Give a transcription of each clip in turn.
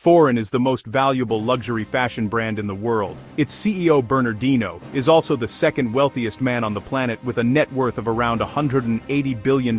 Foreign is the most valuable luxury fashion brand in the world. Its CEO Bernardino is also the second wealthiest man on the planet with a net worth of around $180 billion.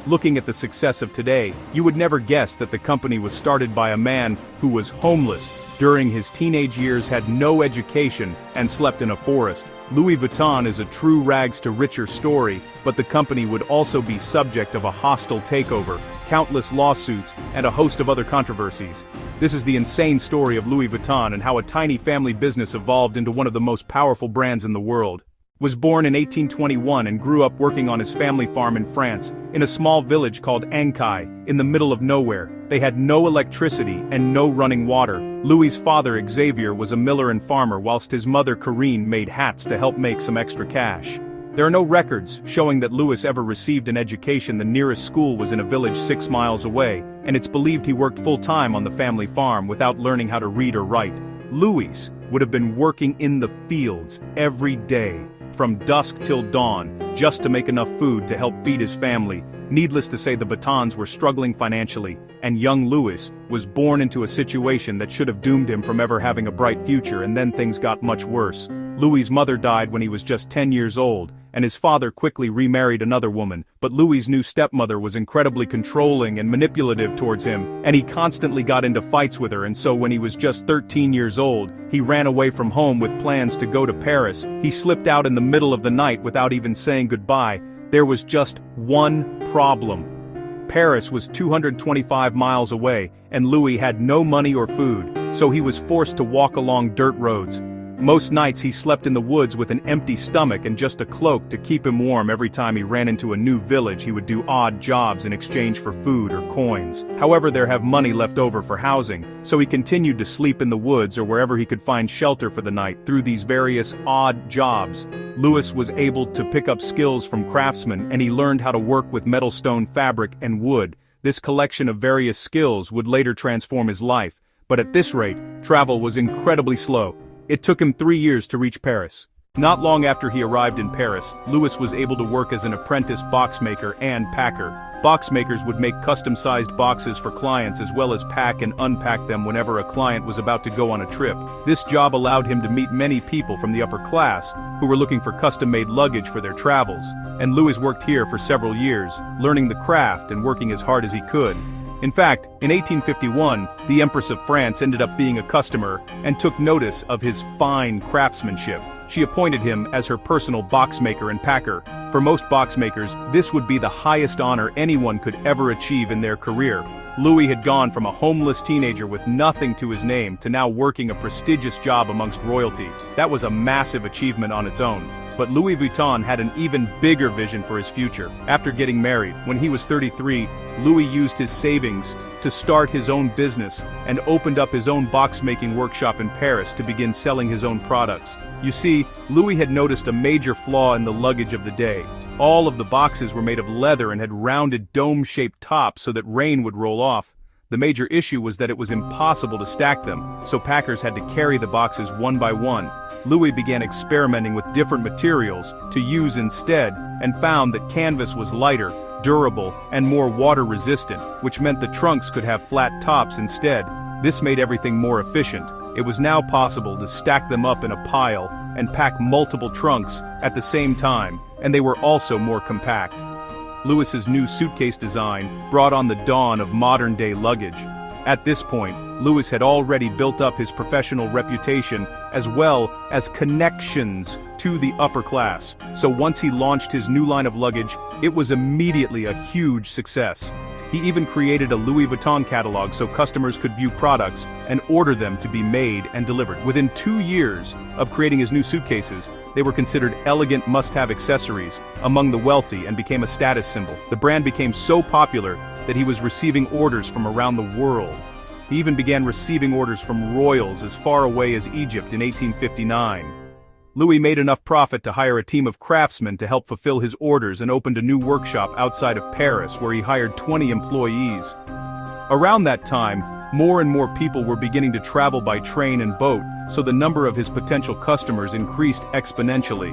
Looking at the success of today, you would never guess that the company was started by a man who was homeless, during his teenage years had no education, and slept in a forest. Louis Vuitton is a true rags-to-richer story, but the company would also be subject of a hostile takeover, countless lawsuits, and a host of other controversies. This is the insane story of Louis Vuitton and how a tiny family business evolved into one of the most powerful brands in the world. Was born in 1821 and grew up working on his family farm in France, in a small village called Ankai, in the middle of nowhere. They had no electricity and no running water. Louis's father Xavier was a miller and farmer whilst his mother Corinne made hats to help make some extra cash. There are no records showing that Louis ever received an education. The nearest school was in a village 6 miles away, and it's believed he worked full-time on the family farm without learning how to read or write. Louis would have been working in the fields every day, from dusk till dawn, just to make enough food to help feed his family. Needless to say, the Vuittons were struggling financially, and young Louis was born into a situation that should have doomed him from ever having a bright future, and then things got much worse. Louis's mother died when he was just 10 years old, and his father quickly remarried another woman, but Louis's new stepmother was incredibly controlling and manipulative towards him, and he constantly got into fights with her, and so when he was just 13 years old, he ran away from home with plans to go to Paris. He slipped out in the middle of the night without even saying goodbye. There was just one problem. Paris was 225 miles away, and Louis had no money or food, so he was forced to walk along dirt roads. Most nights he slept in the woods with an empty stomach and just a cloak to keep him warm. Every time he ran into a new village, he would do odd jobs in exchange for food or coins. However, there have money left over for housing, so he continued to sleep in the woods or wherever he could find shelter for the night. Through these various odd jobs, Louis was able to pick up skills from craftsmen, and he learned how to work with metal, stone, fabric, and wood. This collection of various skills would later transform his life, but at this rate, travel was incredibly slow. It took him 3 years to reach Paris. Not long after he arrived in Paris, Louis was able to work as an apprentice boxmaker and packer. Boxmakers would make custom-sized boxes for clients as well as pack and unpack them whenever a client was about to go on a trip. This job allowed him to meet many people from the upper class who were looking for custom-made luggage for their travels, and Louis worked here for several years, learning the craft and working as hard as he could. In fact, in 1851, the Empress of France ended up being a customer and took notice of his fine craftsmanship. She appointed him as her personal boxmaker and packer. For most boxmakers, this would be the highest honor anyone could ever achieve in their career. Louis had gone from a homeless teenager with nothing to his name to now working a prestigious job amongst royalty. That was a massive achievement on its own. But Louis Vuitton had an even bigger vision for his future. After getting married, when he was 33, Louis used his savings to start his own business and opened up his own box-making workshop in Paris to begin selling his own products. You see, Louis had noticed a major flaw in the luggage of the day. All of the boxes were made of leather and had rounded dome-shaped tops so that rain would roll off. The major issue was that it was impossible to stack them, so packers had to carry the boxes one by one. Louis began experimenting with different materials to use instead, and found that canvas was lighter, durable, and more water-resistant, which meant the trunks could have flat tops instead. This made everything more efficient. It was now possible to stack them up in a pile and pack multiple trunks at the same time, and they were also more compact. Louis's new suitcase design brought on the dawn of modern-day luggage. At this point, Louis had already built up his professional reputation as well as connections to the upper class. So once he launched his new line of luggage, it was immediately a huge success. He even created a Louis Vuitton catalog so customers could view products and order them to be made and delivered. Within 2 years of creating his new suitcases, they were considered elegant must-have accessories among the wealthy and became a status symbol. The brand became so popular that he was receiving orders from around the world. He even began receiving orders from royals as far away as Egypt in 1859. Louis made enough profit to hire a team of craftsmen to help fulfill his orders and opened a new workshop outside of Paris where he hired 20 employees. Around that time, more and more people were beginning to travel by train and boat, so the number of his potential customers increased exponentially.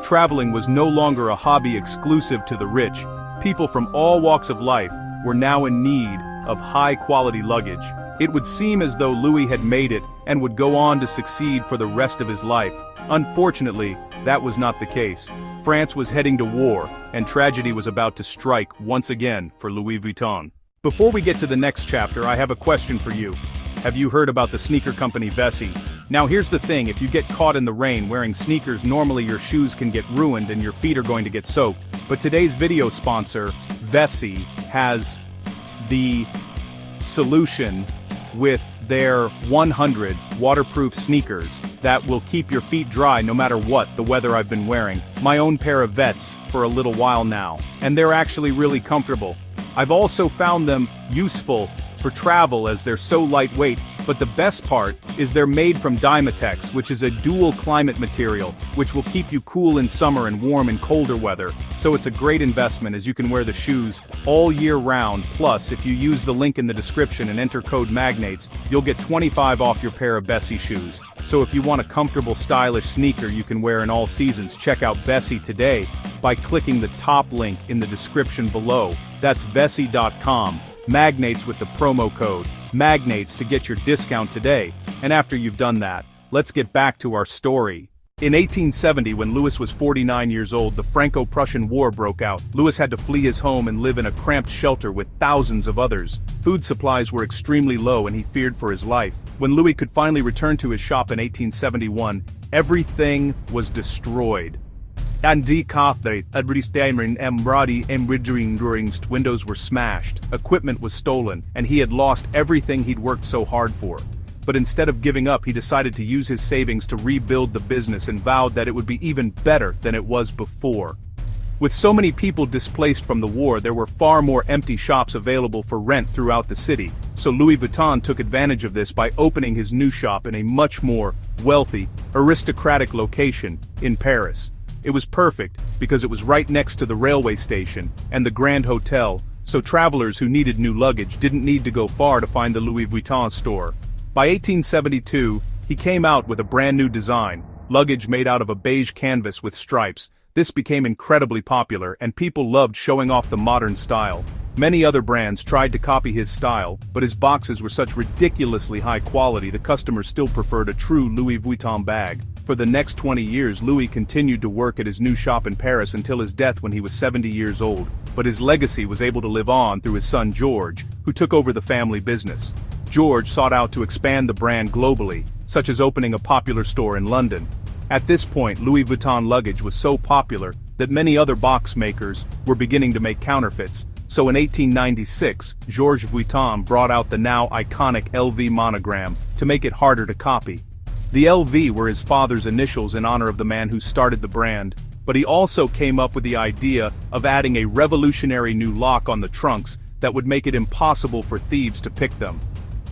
Traveling was no longer a hobby exclusive to the rich. People from all walks of life were now in need of high-quality luggage. It would seem as though Louis had made it and would go on to succeed for the rest of his life. Unfortunately, that was not the case. France was heading to war, and tragedy was about to strike once again for Louis Vuitton. Before we get to the next chapter, I have a question for you. Have you heard about the sneaker company Vessi? Now here's the thing, if you get caught in the rain wearing sneakers, normally your shoes can get ruined and your feet are going to get soaked. But today's video sponsor, Vessi, has the solution with their 100 waterproof sneakers that will keep your feet dry no matter what the weather. I've been wearing my own pair of Vets for a little while now, and they're actually really comfortable. I've also found them useful for travel as they're so lightweight, but the best part is they're made from Dymatex, which is a dual climate material, which will keep you cool in summer and warm in colder weather. So it's a great investment as you can wear the shoes all year round. Plus, if you use the link in the description and enter code MAGNATES, you'll get 25 off your pair of Vessi shoes. So if you want a comfortable, stylish sneaker you can wear in all seasons, check out Vessi today by clicking the top link in the description below. That's Vessi.com. Magnates with the promo code MAGNATES to get your discount today. And after you've done that, let's get back to our story. In 1870, when Louis was 49 years old, the Franco-Prussian War broke out. Louis had to flee his home and live in a cramped shelter with thousands of others. Food supplies were extremely low and he feared for his life. When Louis could finally return to his shop in 1871, everything was destroyed. Windows were smashed, equipment was stolen, and he had lost everything he'd worked so hard for. But instead of giving up, he decided to use his savings to rebuild the business and vowed that it would be even better than it was before. With so many people displaced from the war, there were far more empty shops available for rent throughout the city, so Louis Vuitton took advantage of this by opening his new shop in a much more wealthy, aristocratic location in Paris. It was perfect because it was right next to the railway station and the Grand Hotel, so travelers who needed new luggage didn't need to go far to find the Louis Vuitton store. By 1872, he came out with a brand new design, luggage made out of a beige canvas with stripes. This became incredibly popular and people loved showing off the modern style. Many other brands tried to copy his style, but his boxes were such ridiculously high quality the customers still preferred a true Louis Vuitton bag. For the next 20 years, Louis continued to work at his new shop in Paris until his death when he was 70 years old, but his legacy was able to live on through his son George, who took over the family business. George sought out to expand the brand globally, such as opening a popular store in London. At this point, Louis Vuitton luggage was so popular that many other box makers were beginning to make counterfeits. So in 1896, Georges Vuitton brought out the now iconic LV monogram to make it harder to copy. The LV were his father's initials in honor of the man who started the brand, but he also came up with the idea of adding a revolutionary new lock on the trunks that would make it impossible for thieves to pick them.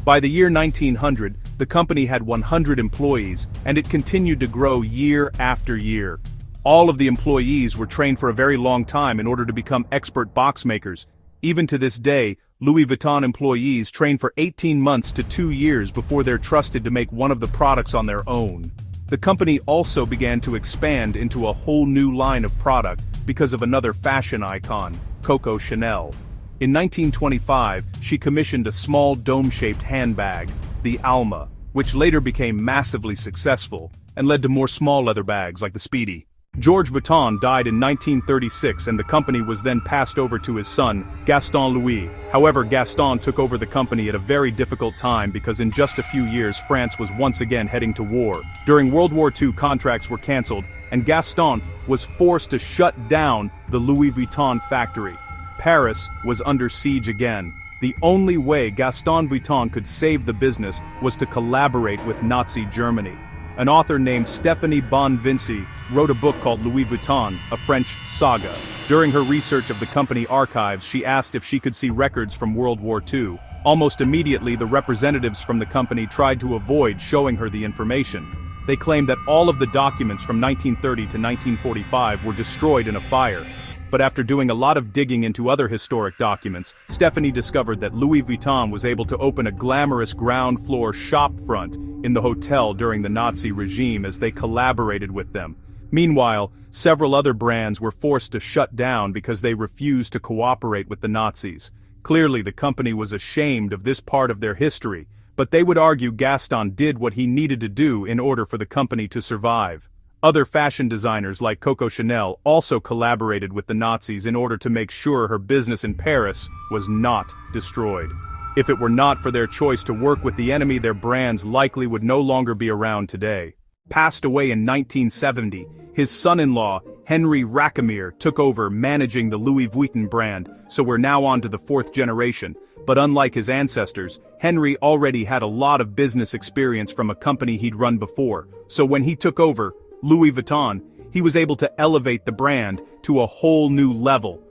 By the year 1900, the company had 100 employees, and it continued to grow year after year. All of the employees were trained for a very long time in order to become expert box makers. Even to this day, Louis Vuitton employees train for 18 months to 2 years before they're trusted to make one of the products on their own. The company also began to expand into a whole new line of product because of another fashion icon, Coco Chanel. In 1925, she commissioned a small dome-shaped handbag, the Alma, which later became massively successful and led to more small leather bags like the Speedy. Georges Vuitton died in 1936 and the company was then passed over to his son, Gaston Louis. However, Gaston took over the company at a very difficult time because in just a few years France was once again heading to war. During World War II, contracts were cancelled and Gaston was forced to shut down the Louis Vuitton factory. Paris was under siege again. The only way Gaston Vuitton could save the business was to collaborate with Nazi Germany. An author named Stéphanie Bonvinci wrote a book called Louis Vuitton, a French saga. During her research of the company archives, she asked if she could see records from World War II. Almost immediately, the representatives from the company tried to avoid showing her the information. They claimed that all of the documents from 1930 to 1945 were destroyed in a fire. But after doing a lot of digging into other historic documents, Stephanie discovered that Louis Vuitton was able to open a glamorous ground floor shop front in the hotel during the Nazi regime as they collaborated with them. Meanwhile, several other brands were forced to shut down because they refused to cooperate with the Nazis. Clearly, the company was ashamed of this part of their history, but they would argue Gaston did what he needed to do in order for the company to survive. Other fashion designers like Coco Chanel also collaborated with the Nazis in order to make sure her business in Paris was not destroyed. If it were not for their choice to work with the enemy, their brands likely would no longer be around today. Passed away in 1970, his son-in-law, Henry Racamire, took over managing the Louis Vuitton brand, so we're now on to the fourth generation. But unlike his ancestors, Henry already had a lot of business experience from a company he'd run before, so when he took over Louis Vuitton, he was able to elevate the brand to a whole new level.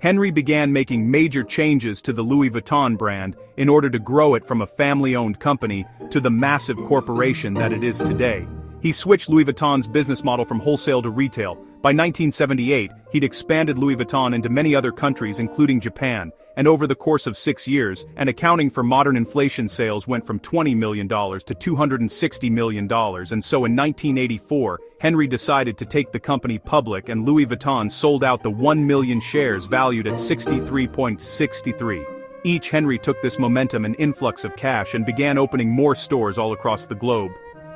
Henry began making major changes to the Louis Vuitton brand in order to grow it from a family-owned company to the massive corporation that it is today. He switched Louis Vuitton's business model from wholesale to retail. By 1978, he'd expanded Louis Vuitton into many other countries including Japan, and over the course of 6 years, and accounting for modern inflation, sales went from $20 million to $260 million, and so in 1984, Henry decided to take the company public and Louis Vuitton sold out the 1 million shares valued at 63.63. Each Henry took this momentum and influx of cash and began opening more stores all across the globe.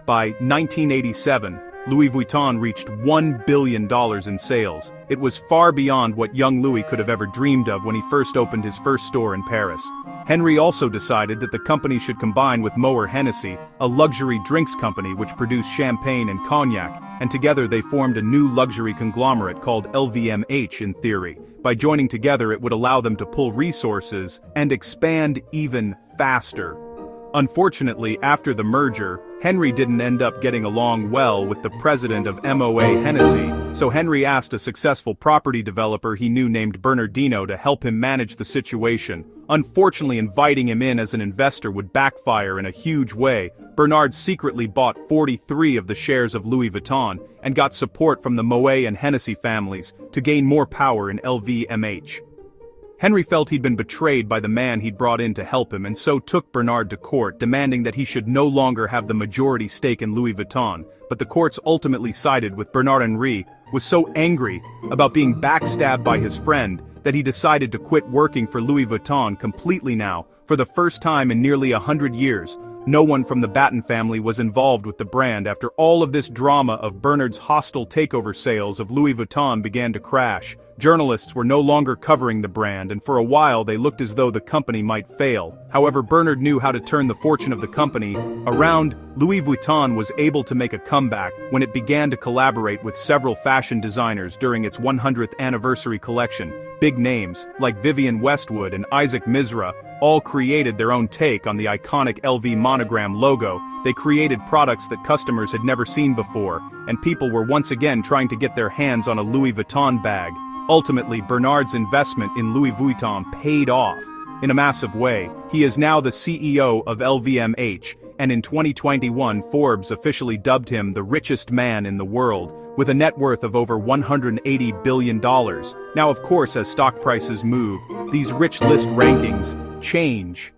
By 1987, Louis Vuitton reached $1 billion in sales. It was far beyond what young Louis could have ever dreamed of when he first opened his first store in Paris. Henry also decided that the company should combine with Moët Hennessy, a luxury drinks company which produced champagne and cognac, and together they formed a new luxury conglomerate called LVMH in theory. By joining together, it would allow them to pull resources and expand even faster. Unfortunately, after the merger, Henry didn't end up getting along well with the president of Moët Hennessy, so Henry asked a successful property developer he knew named Bernardino to help him manage the situation. Unfortunately, inviting him in as an investor would backfire in a huge way. Bernard secretly bought 43 of the shares of Louis Vuitton and got support from the Moët and Hennessy families to gain more power in LVMH. Henry felt he'd been betrayed by the man he'd brought in to help him and so took Bernard to court, demanding that he should no longer have the majority stake in Louis Vuitton, but the courts ultimately sided with Bernard. Henry was so angry about being backstabbed by his friend that he decided to quit working for Louis Vuitton completely now. For the first time in nearly 100 years, no one from the Batten family was involved with the brand. After all of this drama of Bernard's hostile takeover, sales of Louis Vuitton began to crash. Journalists were no longer covering the brand, and for a while they looked as though the company might fail. However, Bernard knew how to turn the fortune of the company around. Louis Vuitton was able to make a comeback when it began to collaborate with several fashion designers during its 100th anniversary collection. Big names, like Vivienne Westwood and Isaac Mizrahi, all created their own take on the iconic LV monogram logo. They created products that customers had never seen before, and people were once again trying to get their hands on a Louis Vuitton bag. Ultimately, Bernard's investment in Louis Vuitton paid off in a massive way. He is now the CEO of LVMH, and in 2021 Forbes officially dubbed him the richest man in the world, with a net worth of over $180 billion. Now, of course, as stock prices move, these rich list rankings change.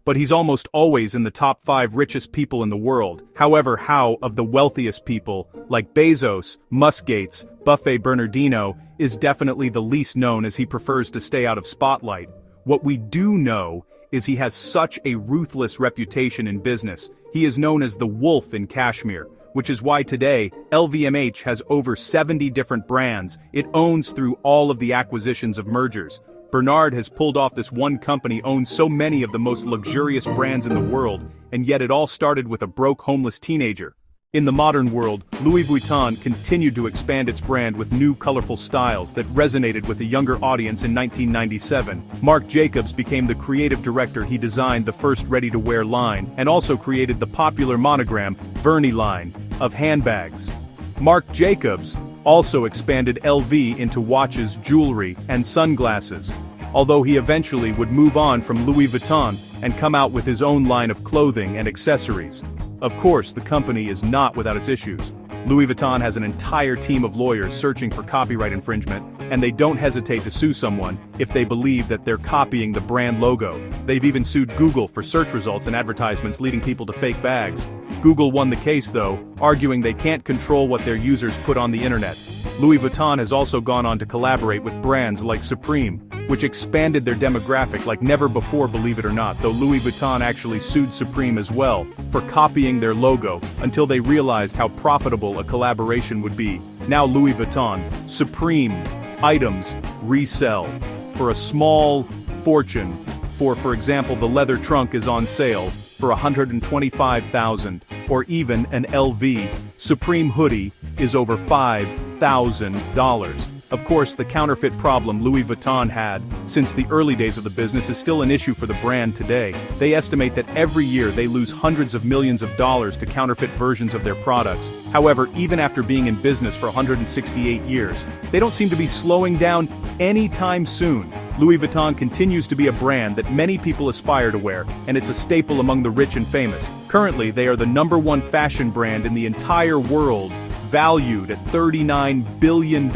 But he's almost always in the top 5 richest people in the world. However, how of the wealthiest people, like Bezos, Musk, Gates, Buffett, Bernardino, is definitely the least known as he prefers to stay out of spotlight. What we do know is he has such a ruthless reputation in business. He is known as the Wolf in Kashmir, which is why today, LVMH has over 70 different brands it owns through all of the acquisitions of mergers. Bernard has pulled off this one company owns so many of the most luxurious brands in the world, and yet it all started with a broke homeless teenager. In the modern world, Louis Vuitton continued to expand its brand with new colorful styles that resonated with a younger audience. In 1997, Marc Jacobs became the creative director. He designed the first ready-to-wear line, and also created the popular monogram, Vernis line, of handbags. Marc Jacobs also expanded LV into watches, jewelry, and sunglasses, although he eventually would move on from Louis Vuitton and come out with his own line of clothing and accessories. Of course, the company is not without its issues. Louis Vuitton has an entire team of lawyers searching for copyright infringement, and they don't hesitate to sue someone if they believe that they're copying the brand logo. They've even sued Google for search results and advertisements leading people to fake bags. Google won the case though, arguing they can't control what their users put on the internet. Louis Vuitton has also gone on to collaborate with brands like Supreme, which expanded their demographic like never before, believe it or not, though Louis Vuitton actually sued Supreme as well for copying their logo until they realized how profitable a collaboration would be. Now Louis Vuitton, Supreme items resell for a small fortune. For example, the leather trunk is on sale for $125,000, or even an LV Supreme hoodie is over $5,000. Of course, the counterfeit problem Louis Vuitton had since the early days of the business is still an issue for the brand today. They estimate that every year they lose hundreds of millions of dollars to counterfeit versions of their products. However, even after being in business for 168 years, they don't seem to be slowing down anytime soon. Louis Vuitton continues to be a brand that many people aspire to wear, and it's a staple among the rich and famous. Currently, they are the #1 fashion brand in the entire world, valued at $39 billion,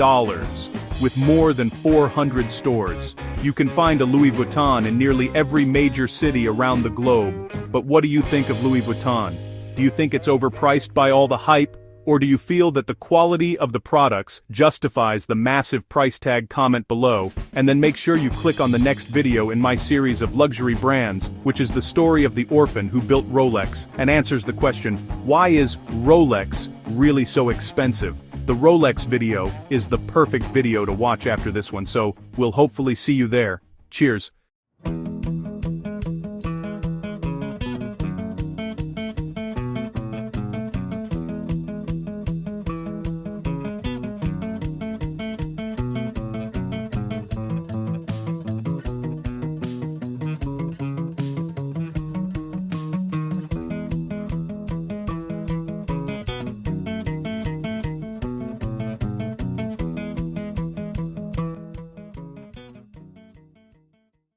with more than 400 stores. You can find a Louis Vuitton in nearly every major city around the globe. But what do you think of Louis Vuitton? Do you think it's overpriced by all the hype? Or do you feel that the quality of the products justifies the massive price tag? Comment below, and then make sure you click on the next video in my series of luxury brands, which is the story of the orphan who built Rolex, and answers the question, why is Rolex really so expensive? The Rolex video is the perfect video to watch after this one, so we'll hopefully see you there. Cheers.